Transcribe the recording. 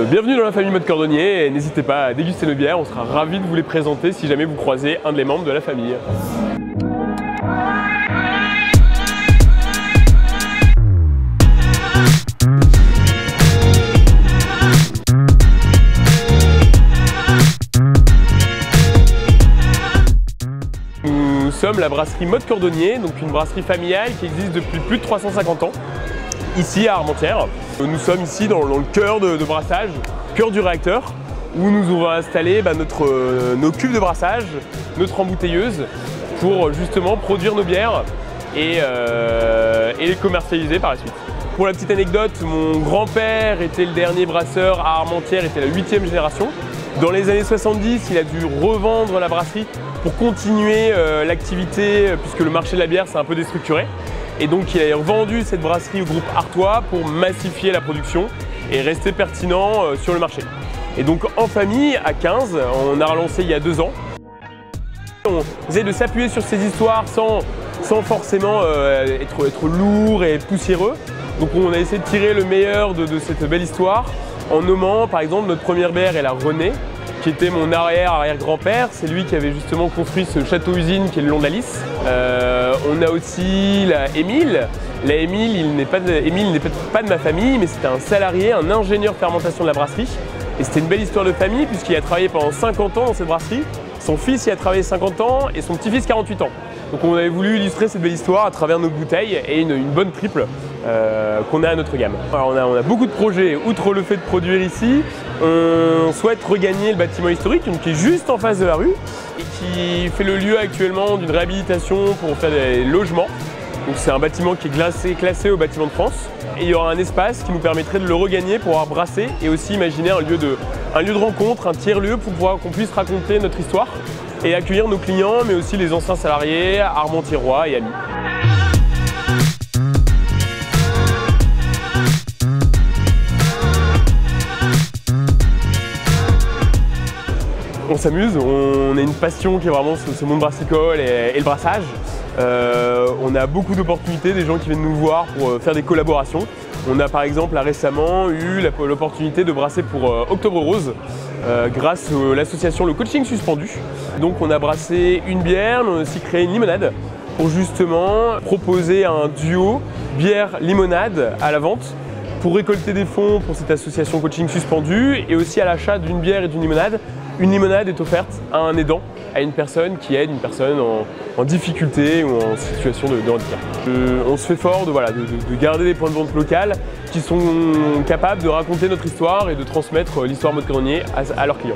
Bienvenue dans la famille Mode Cordonnier et n'hésitez pas à déguster nos bières, on sera ravis de vous les présenter si jamais vous croisez un des membres de la famille. Nous sommes la brasserie Mode Cordonnier, donc une brasserie familiale qui existe depuis plus de 350 ans, ici à Armentières. Nous sommes ici dans le cœur de brassage, cœur du réacteur, où nous avons installé nos cuves de brassage, notre embouteilleuse, pour justement produire nos bières et les commercialiser par la suite. Pour la petite anecdote, mon grand-père était le dernier brasseur à Armentières, était la 8e génération. Dans les années 70, il a dû revendre la brasserie pour continuer l'activité, puisque le marché de la bière s'est un peu déstructuré. Et donc il a revendu cette brasserie au groupe Artois pour massifier la production et rester pertinent sur le marché. Et donc en famille, à 15, on a relancé il y a 2 ans. On essaie de s'appuyer sur ces histoires sans forcément être lourd et poussiéreux. Donc on a essayé de tirer le meilleur de cette belle histoire en nommant par exemple notre première bière est la Renée, qui était mon arrière-grand-père. C'est lui qui avait justement construit ce château-usine qui est le long de la Lys. On a aussi la Émile. La Émile, il n'est pas de ma famille, mais c'était un salarié, un ingénieur fermentation de la brasserie. Et c'était une belle histoire de famille puisqu'il a travaillé pendant 50 ans dans cette brasserie. Son fils y a travaillé 50 ans et son petit-fils 48 ans. Donc on avait voulu illustrer cette belle histoire à travers nos bouteilles et une bonne triple qu'on a à notre gamme. Alors on a beaucoup de projets. Outre le fait de produire ici, on souhaite regagner le bâtiment historique qui est juste en face de la rue et qui fait le lieu actuellement d'une réhabilitation pour faire des logements. Donc c'est un bâtiment qui est classé au bâtiment de France. Et il y aura un espace qui nous permettrait de le regagner pour pouvoir brasser et aussi imaginer un lieu de rencontre, un tiers-lieu pour qu'on puisse raconter notre histoire et accueillir nos clients, mais aussi les anciens salariés, armentiérois et amis. On s'amuse, on a une passion qui est vraiment ce monde brassicole et le brassage. On a beaucoup d'opportunités, des gens qui viennent nous voir pour faire des collaborations. On a par exemple récemment eu l'opportunité de brasser pour Octobre Rose grâce à l'association Le Coaching Suspendu. Donc on a brassé une bière, mais on a aussi créé une limonade pour justement proposer un duo bière-limonade à la vente pour récolter des fonds pour cette association Coaching Suspendu et aussi à l'achat d'une bière et d'une limonade. Une limonade est offerte à un aidant, à une personne qui aide une personne en difficulté ou en situation de handicap. On se fait fort de garder des points de vente locales qui sont capables de raconter notre histoire et de transmettre l'histoire Mode Cordonnier à leurs clients.